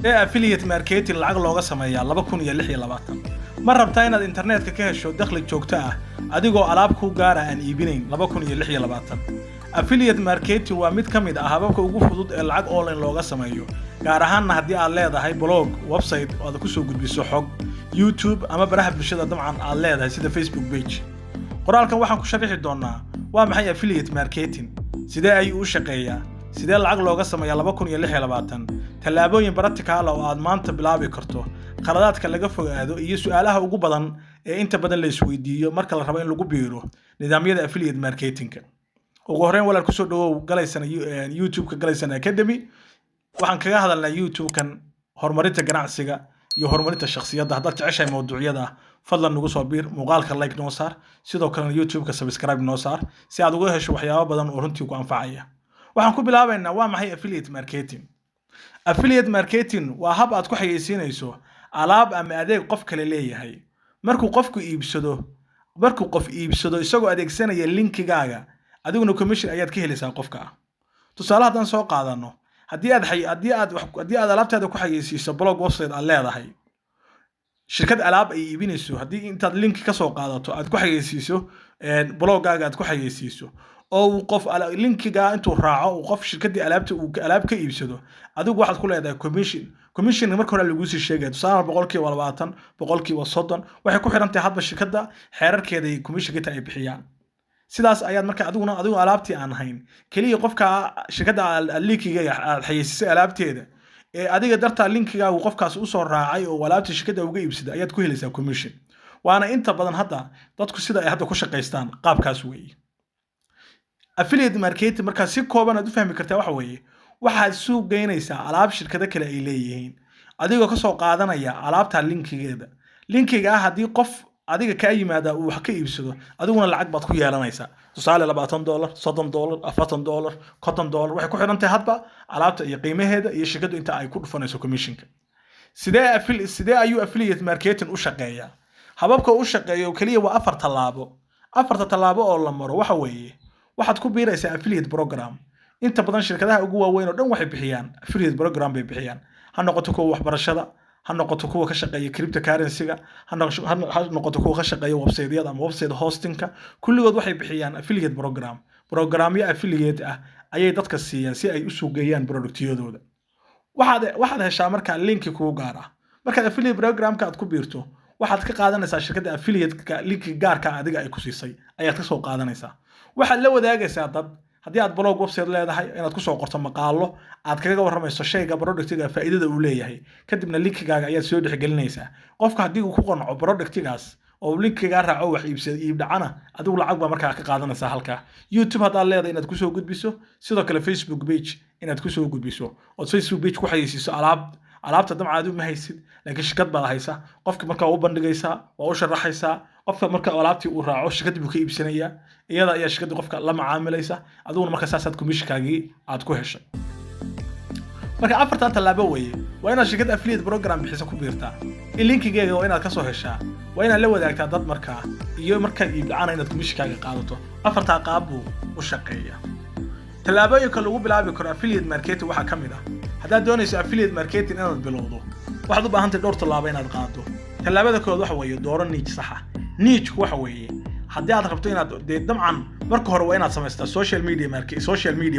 affiliate marketing lacag looga sameeyaa 2026 ma rabtaa inaad internetka ka hesho dakhli joogto ah adigoo alaab ku gaar ah aan iibinayn 2026 affiliate marketing waa mid ka mid ah hababka ugu fudud ee lacag online looga sameeyo gaar ahaan haddii aad leedahay blog website oo aad ku soo gudbiso xog YouTube ama baraha bulshada dabcan aad leedahay sida Facebook page qoraalkan waxaan ku sharxi doonaa waa maxay affiliate marketing sidee ayuu u shaqeeyaa sidee lacag looga sameeyaa 2026 talaabooyin practical oo aad maanta bilaabi karto qaladaadka laga fogaado iyo su'aalaha ugu badan ee inta badan la isweydiiyo marka la rabo in lagu biiro nidaamyada affiliate marketing ugu horreyn walaal ku soo dhawow galaysan YouTube ka galaysan academy waxaan kaga hadalnaa YouTube kan horumarinta ganacsiga iyo horumarinta shakhsiyadda haddaad jeceshahay mawduucyada fadlan nagu soo biir muuqaalka like noo saar sidoo kale YouTube ka subscribe noo saar si aad uga hesho waxyaabo badan oo runtii ku anfacaya waxaan ku bilaabaynaa waa maxay affiliate marketing affiliate marketing waa hab aad ku xayeysiinayso alaab ama adeeg qof kale leeyahay markuu qof iibsado isagoo adeegsanaya linkigaaga adiguna commission ayaad ka helaysaa qofka tusaale haddaan soo qaadano haddii aad alaabtaada ku xayeysiiso blog website aad leedahay shirkad alaab ay iibinayso haddii intaad link ka soo qaadato aad ku xayeysiiso bloggaaga aad ku xayeysiiso oo qof linkiga intuu raaco oo qof shirkadii alaab ka iibsado adigu waxaad ku leedahay commission marka hore lagu sii sheegay tusaale 20% 30% waxay ku xiran tahay hadba shirkadda xeerarkeeda iyo commissionka ay bixiyaan sidaas ayaad marka adigu alaabtii aan hayn kaliya qofka shirkadda linkiga aad xayeysiisay alaabteeda ee adiga darta linkiga uu qofkaas u soo raacay oo alaabtii shirkadda uga iibsaday ayaad ku helaysaa commission waana inta badan hadda dadku sida ay hadda ku shaqeystaan qaabkaas weeye affiliate marketing marka si kooban aad u fahmi kartaa waxa weeye waxaad suuq geynaysaa alaab shirkado kale ay leeyihiin adigoo ka soo qaadanaya alaabta linkiga haddii qof adiga ka yimaada uu wax ka iibsado adiguna lacag baad ku yeelanaysaa tusaale $20 $30 $40 $50 waxay ku xiran tahay hadba alaabta iyo qiimaheeda iyo shirkadu inta ay ku dhufanayso commissionka sidee ayuu affiliate marketing u shaqeeyaa hababka u shaqeeyo kaliya waa afarta talaabo oo la maro waxa weeye waxaad ku biiraysaa affiliate program inta badan shirkadaha ugu waaweyn oo dhan waxay bixiyaan affiliate program bay bixiyaan ha noqoto kuwa waxbarashada ha noqoto kuwa ka shaqeeya cryptocurrency-ga ha noqoto kuwa ka shaqeeya website-yada ama website hosting-ka kulligood waxay bixiyaan affiliate programyo affiliate ah ayay dadka siiyaan si ay u suuqeeyaan product-yadooda waxaad heshaa marka linki kugu gaar ah marka affiliate program-ka aad ku biirto waxaad ka qaadanaysaa shirkadda affiliate-ka linki gaarka adiga ay ku siisay ayaad ka soo qaadanaysaa waxaad la wadaagaysaa dad haddii aad blog website leedahay inaad ku soo qorto maqaalo aad kaga warramayso shayga productiga faa'iidada uu leeyahay kadibna linkigaaga ayaad soo dhexgelinaysaa qofka haddii uu ku qanco productigaas oo linkiga raaco wax iibdhacana adigu lacag baa markaa ka qaadanaysaa halkaa YouTube haddaad leedahay inaad ku soo gudbiso sidoo kale Facebook page inaad ku soo gudbiso oo Facebook page ku xayeysiiso alaabta damcaadu ma haysid laakiin shirkad baad haysa qofka marka u bandhigaysaa waa u sharaxaysaa qofka marka alaabtii uu raaco shirkad buu ka iibsanayaa iyada ayaa shirkadda qofka la macaamilaysa adiguna marka saasaad commissionkaagii aad ku heshay marka afartan talaabo weeye waa inaad shirkad affiliate program bixisa ku biirtaa in linkigeega waa inaad ka soo heshaa waa inaad la wadaagtaa dad markaa iyo markaad iibdhacana inaad commissionkaaga qaadato afartaa qaab buu u shaqeeyaa talaabooyinka lagu bilaabi karo affiliate marketing waxaa ka mid ah haddaad doonayso affiliate marketing inaad bilowdo waxaad u baahan tahay dhowr tallaabo inaad qaado tallaabada koowaad waxa weeye dooro niche sax ah niche waxa weeye haddii aad rabto inaad dabcan marka hore waa inaad samaystaa social media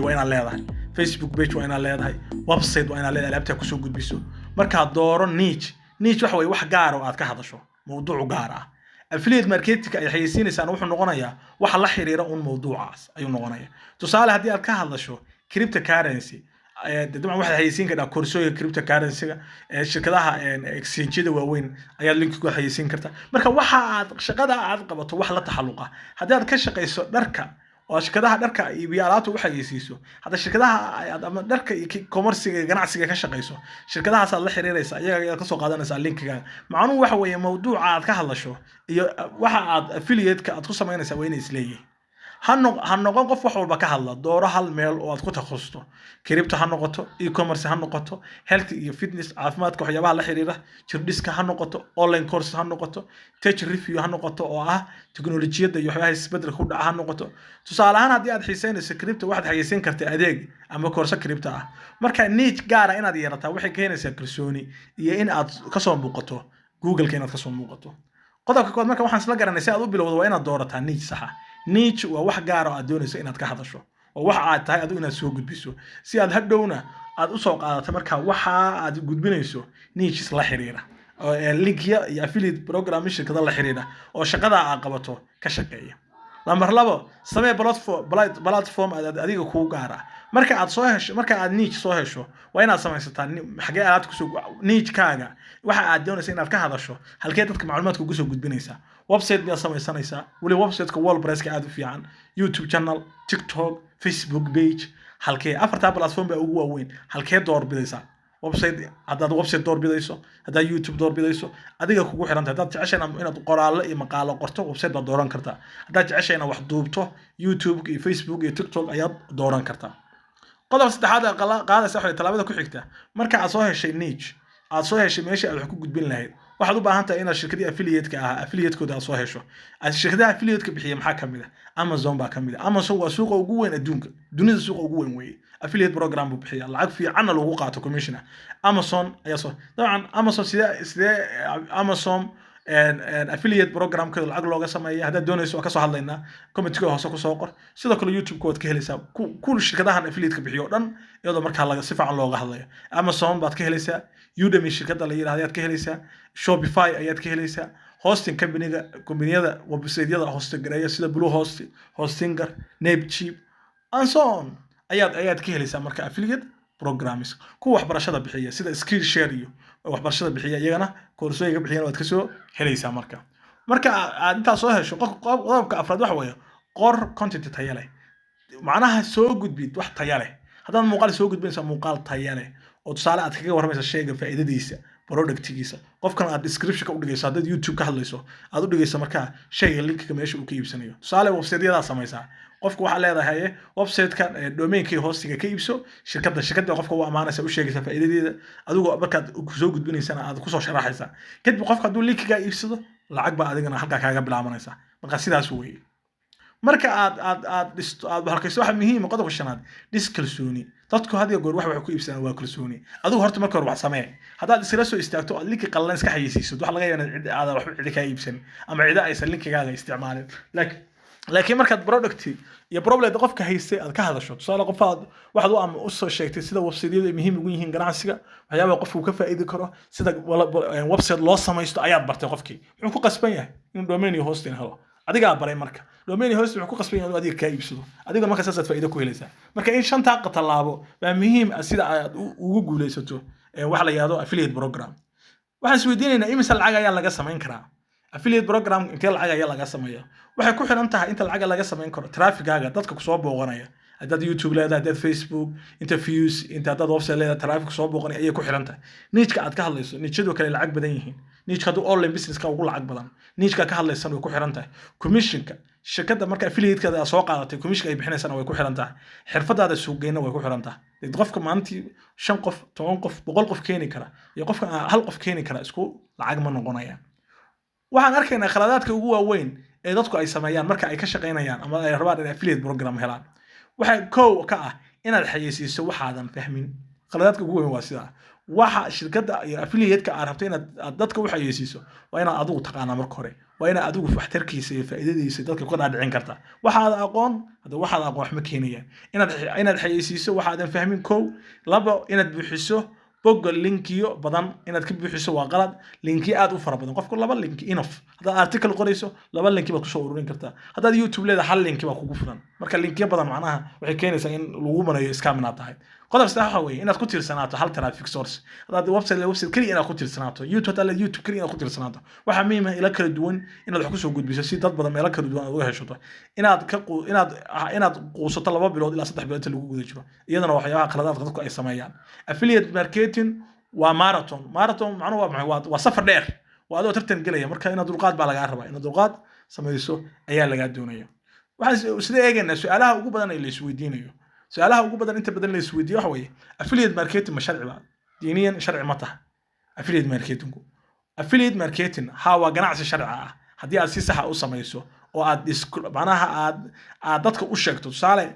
waa inaad leedahay Facebook page waa inaad leedahay website waa inaad leedahay alaabta ku soo gudbiso markaad dooro niche waxa weeye wax gaar ah oo aad ka hadasho mawduuc gaar ah affiliate marketing ay xayeysiinaysaan wuxuu noqonayaa wax la xiriira mawduucaas ayuu noqonayaa tusaale haddii aad ka hadlasho cryptocurrency dabcan waxaad xayeysiin kartaa koorsooyinka cryptocurrency-ga shirkadaha exchange-yada waaweyn ayaad link ku xayeysiin kartaa marka shaqada aad qabato wax la taxalluqa haddii aad ka shaqeyso dharka oo shirkadaha dharka iyo alaabta u xayeysiiso hadda shirkadaha ama dharka iyo commerce-ga ganacsiga ka shaqeyso shirkadahaas aad la xiriiraysaa iyaga ayaad ka soo qaadanaysaa linkiga macnuhu waxa weeye mawduuca aad ka hadlasho iyo waxa aad affiliate-ka aad ku samaynaysaa waa inay isleeyihiin هنقول قف wax walba ka hadla dooro hal meel oo aad ku takhasusto crypto ha noqoto e-commerce ha noqoto health iyo fitness caafimaadka waxyaabaha la xiriira jirdhiska ha noqoto online course ha noqoto tech review ha noqoto oo ah teknolojiyada iyo waxyaabaha isbeddelka ku dhaca ha noqoto tusaale ahaan haddii aad xiiseynayso crypto waxaad xayeysiin kartaa adeeg ama koorso crypto ah marka niche gaara inaad yeelataa waxay keenaysaa kalsooni iyo in aad ka soo muuqato google-ka inaad ka soo muuqato qodobka kood marka waxaan isla garanay si aad u bilowdo waa inaad doorataa niche sax ah niche waa wax gaar ah aad doonayso inaad ka hadasho oo wax aad tahay adigu inaad soo gudbiso si aad hadhowna aad u soo qaadato marka waxa aad gudbinayso niche la xiriira oo linkya iyo affiliate program shirkada la xiriira oo shaqada aad qabato ka shaqeeya lambar 2 samee platform aad adiga ku gaar ah marka aad niche soo hesho waa inaad samaysataa xagee aad ku soo niche kaaga waxa aad doonayso inaad ka hadasho halkee dadka macluumaadka ugu soo gudbinaysaa website miyaa samaysanaysaa wali website-ka wordpress-ka aad u fiican youtube channel tiktok facebook page halkee afarta platform baa ugu waaweyn halkee doorbidaysaa website haddaad website doorbidayso haddaad youtube doorbidayso adiga kugu xiranta haddaad jeceshahay inaad qoraallo iyo maqaalo qorto website baad dooran kartaa haddaad jeceshahay inaad wax duubto youtube iyo facebook iyo tiktok ayaad dooran kartaa qodob saddexaad qaadaysa waxay talaabada ku xigta marka aad soo heshay niche aad soo heshay meesha aad wax ku gudbin lahayd waxaad u baahan tahay inaad shirkadii affiliate-ka ah affiliate-kooda aad soo hesho shirkadaha affiliate-ka bixiya maxaa kamid ah Amazon baa kamid ah Amazon waa suuqa ugu weyn adduunka dunida suuqa ugu weyn weeye affiliate program buu bixiya lacag fiican lagu qaato commission Amazon ayaa soo dabcan Amazon sidee Amazon affiliate program ka lacag looga sameeyo hadda doonayso ka soo hadlaynaa comment-ka hoose ku soo qor sidoo kale YouTube kood ka helaysaa ku shirkadahan affiliate-ka bixiyo dhan iyadoo marka laga si fiican looga hadlayo Amazon baad ka helaysaa Udemy shirkada la yiraahdo ayaad ka helaysaa Shopify ayaad ka helaysaa hosting company-yada website-yada host gareeya sida Bluehost Hostinger Namecheap and so on ayaad ka helaysaa marka affiliate programs ku waxbarashada bixiya sida Skillshare iyo waxbarashada bixiya iyagana koorsooyinka bixiyana waad ka soo helaysaa marka aad inta soo hesho qodobka afraad wax weeye qor content tayo leh macnaha soo gudbid wax tayo leh haddaad muuqaal soo gudbinaysaa muuqaal tayo leh oo tusaale aad kaga warramaysa shayga faa'iidadiisa productigiisa qofkan aad description-ka u dhigayso haddaad YouTube ka hadlayso aad u dhigayso marka shayga link-ka meesha uu ka iibsanayo tusaale website-yada samaysaa qofku waxa leedahay website-ka domain-kii hostiga ka iibso shirkadda qofka u amaanaysa u sheegaysa faa'iidadeeda adigoo markaad ku soo gudbinaysana aad ku soo sharaxaysa kadib qofka hadduu link-ka iibsado lacag baa adigana halka kaaga bilaabanaysa marka sidaas weeye marka aad halkayso waxa muhiim ah qodobka shanaad kalsooni dadku hadiyo goor wax ku iibsadaan waa kalsooni adigu horta marka hore wax samee haddaad isla soo istaagto aad link qallan iska xayeysiiso wax laga yaabaa cid aad wax cid ka iibsan ama cid aysan linkigaaga isticmaalin laakiin markaad product iyo problem qofka haystay aad ka hadasho tusaale qofaad waxaad u soo sheegtay sida website-yadu muhiim ugu yihiin ganacsiga waxyaabaha qofku ka faa'iidi karo sida website loo samaysto ayaad bartay qofkii wuxuu ku qasban yahay in domain iyo hosting helo adiga baray marka domain host wuxuu ku qasban yahay adiga ka iibsado adiga marka saas aad faa'iido ku helaysaa marka in shanta qatalaabo waa muhiim sida aad ugu guuleysato wax la yiraahdo affiliate program waxaan isweydiinaynaa imisa lacag ayaa laga samayn karaa affiliate program intee lacag ayaa laga sameeyaa waxay ku xiran tahay inta lacag laga samayn karo traffic-gaaga dadka ku soo booqanaya haddaad YouTube leedahay haddaad Facebook interviews inta haddaad website leedahay traffic soo booqanaya ayay ku xiran tahay niche-ka aad ka hadlayso niche-yadu kale lacag badan yihiin niche-ka hadduu online business-ka ugu lacag badan niche-ka ka hadlaysan way ku xiran tahay commission-ka shirkadda marka affiliate-kada soo qaadatay commission ay bixinaysana way ku xiran tahay xirfadaada suuqgeynna way ku xiran tahay qofka maantii 5 qof 10 qof 100 qof keeni kara iyo qofka hal qof keeni kara isku lacag ma noqonayaan waxaan arkaynaa khaladaadka ugu waaweyn ee dadku ay sameeyaan marka ay ka shaqeynayaan ama ay rabaan in affiliate program helaan waxa koow ka ah inaad xayeysiiso waxaadan fahmin khaladaadka ugu weyn waa sidaa waxa shirkadda iyo affiliate-ka aad rabto inaad dadka u xayeysiiso waa inaad adigu taqaanaa marka hore waa inaad adigu waxtarkiisa iyo faa'iidadiisa dadka ku dhaadhicin kartaa waxaad aqoon wax ma keenayaan inaad xayeysiiso waxaadan fahmin koow laba inaad buuxiso bogga linkiyo badan inaad ka buuxiso waa qalad linki aad u fara badan qofku laba link enough haddaad article qorayso laba linki baad ku soo ururin kartaa haddaad YouTube leedahay hal linki baa kugu filan marka linkiyo badan macnaha waxay keenaysaa in lagu marayo scam inaad tahay qodob sax waxa weeye inaad ku tiirsanaato hal traffic source haddaad website kaliya inaad ku tiirsanaato YouTube kaliya inaad ku tiirsanaato waxa muhiim ah ila kala duwan inaad wax ku soo gudbiso si dad badan meelo kala duwan aad uga heshato inaad quusato 2 bilood ilaa 3 bilood lagu guda jiro iyadana waxyaabaha khaladaadka dadku ay sameeyaan affiliate marketing waa marathon macnaheedu waa maxay waa safar dheer waa adoo tartan galaya marka inaad dulqaad baa laga rabaa inaad dulqaad samayso ayaa laga doonaya waxaan sida eegayna su'aalaha ugu badan ee la isweydiinayo su'aalaha ugu badan inta badan la isweydiiyo waxa weeye affiliate marketing ma sharci baa diiniyan sharci ma tahay affiliate marketing affiliate marketing ha waa ganacsi sharci ah haddii aad si sax ah u samayso oo aad macnaha aad dadka u sheegto tusaale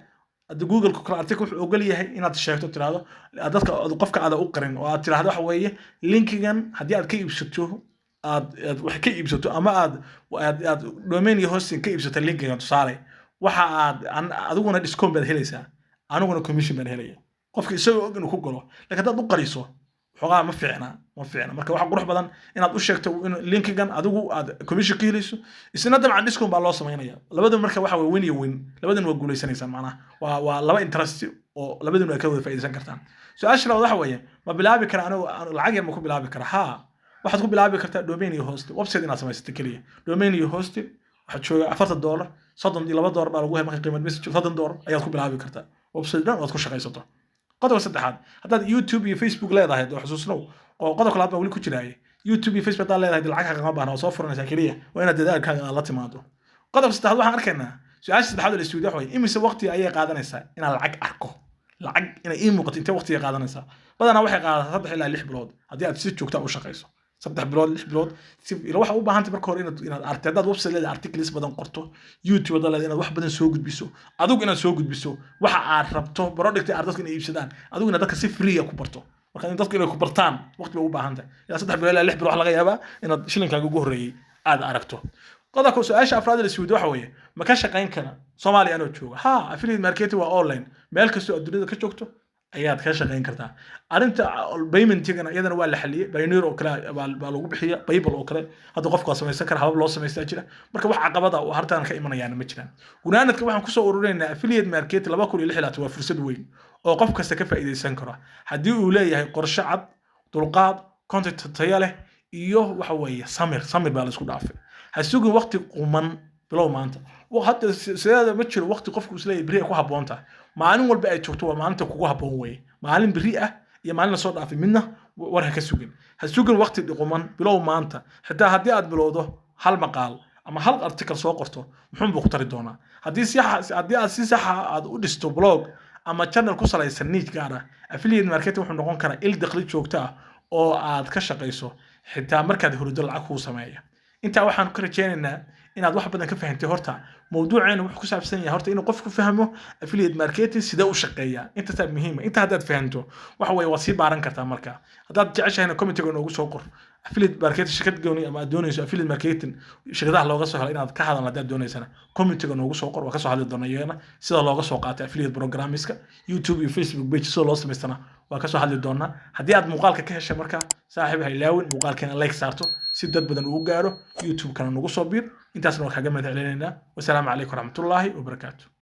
Google ku kala article wuxuu ogol yahay inaad sheegto tiraahdo dadka qofka aad u qarin oo aad tiraahdo waxa weeye linkigan haddii aad ka iibsato aad wax ka iibsato ama aad domain iyo hosting ka iibsato linkigan tusaale waxa aad adiguna discount baad helaysaa aniguna commission baan helaya qofka isagoo og inuu ku galo laakiin hadaad u qariso xogaa ma fiicna marka waxa qurux badan inaad u sheegto in linkigan adigu aad commission ka helayso isna dabcan discount baa loo sameynaya labadu marka waxa way win iyo win labadan waa guuleysanaysaa macnaha waa laba interest oo labadan ay ka wada faa'iideysan kartaan su'aasha labaad waxa weeye ma bilaabi kara anigu lacag yar ma ku bilaabi kara ha waxaad ku bilaabi kartaa domain iyo hosting website inaad samaysato kaliya domain iyo hosting waxaad jooga $40 $32 baa lagu helay qiimad message $30 ayaad ku bilaabi kartaa website dhan waad ku shaqaysato qodobka saddexaad haddaad YouTube iyo Facebook leedahay oo xusuusnow oo qodobka labaad baa weli ku jiraay YouTube iyo Facebook haddaad leedahay lacag kama baahna oo soo furanaysaa kaliya waa inaad dadaalkaaga la timaado qodobka saddexaad waxaan arkaynaa su'aasha saddexaad ee isweydiin waxa imise waqti ayay qaadanaysaa inaad lacag arko lacag inay ii muuqato intee waqti ay qaadanaysaa badanaa waxay qaadataa 3 ilaa 6 bilood haddii aad si joogto u shaqayso 3 bilood 6 bilood si waxa u baahan tahay marka hore inaad aragtid website leedahay articles badan qorto YouTube wada leedahay inaad wax badan soo gudbiso adigu inaad soo gudbiso waxa aad rabto product aad dadka inay iibsadaan adigu inaad dadka si free ah ku barto marka in dadku inay ku bartaan waqti bay u baahan tahay ilaa 3 bilood ilaa 6 bilood laga yaabaa inaad shilinkaaga ugu horeeyay aad aragto qodobka su'aasha afraad ee Sweden waxa weeye ma ka shaqayn kara Soomaaliya anoo jooga ha affiliate marketing waa online meel kasto adduunyada ka joogto ayaad ka shaqayn kartaa arinta payment-gana iyadana waa la xaliyay Payoneer oo kale baa lagu bixiya PayPal oo kale hadda qofka samaysan kara habab loo sameystaa jira marka wax caqabada oo hartaan ka imanayaan ma jiraan gunaanadka waxaan ku soo ururinaa affiliate market 2016 waa fursad weyn oo qof kasta ka faa'iideysan karo haddii uu leeyahay qorshe cad dulqaad content tayo leh iyo waxa weeye samir baa la isku dhaafay ha sugin waqti quman bilow maanta hadda sidaada ma jiro waqti qofku isleeyahay bari ku haboonta maalin walba ay joogto waa maalinta kugu haboon way maalin bari ah iyo maalin soo dhaafay midna war ha sugin waqti quman bilow maanta xitaa haddii aad bilowdo hal maqaal ama hal article soo qorto muxuu buu ku tari doonaa haddii aad si sax ah aad u dhisto blog ama channel ku salaysan niche gaar ah affiliate marketing wuxuu noqon karaa il dakhli joogto ah oo aad ka shaqayso xitaa markaad hurdo lacag ku sameeyo inta waxaan ku rajaynaynaa inaad wax badan ka fahantay horta mawduuceena wuxuu ku saabsan yahay horta inuu qofku fahmo affiliate marketing sida u shaqeeya inta taab muhiim inta haddaad fahanto waxa way wasi baaran kartaa marka haddaad jeceshahay comment-ga noogu soo qor affiliate marketing shirkad gooni ama doonayso affiliate marketing shirkadaha looga soo helo inaad ka hadal haddaad doonaysana comment-ga noogu soo qor waa ka soo hadli doonaa iyana sida looga soo qaatay affiliate programmiska YouTube iyo Facebook page soo loo sameystana waa ka soo hadli doonaa haddii aad muuqaalka ka heshay marka saaxiib ha ilaawin muuqaalkeena like saarto si dad badan ugu gaaro YouTube kana nagu soo biir intaasna waa kaga mahad celinaynaa wassalaamu calaykum waraxmatullaahi wabarakaatuh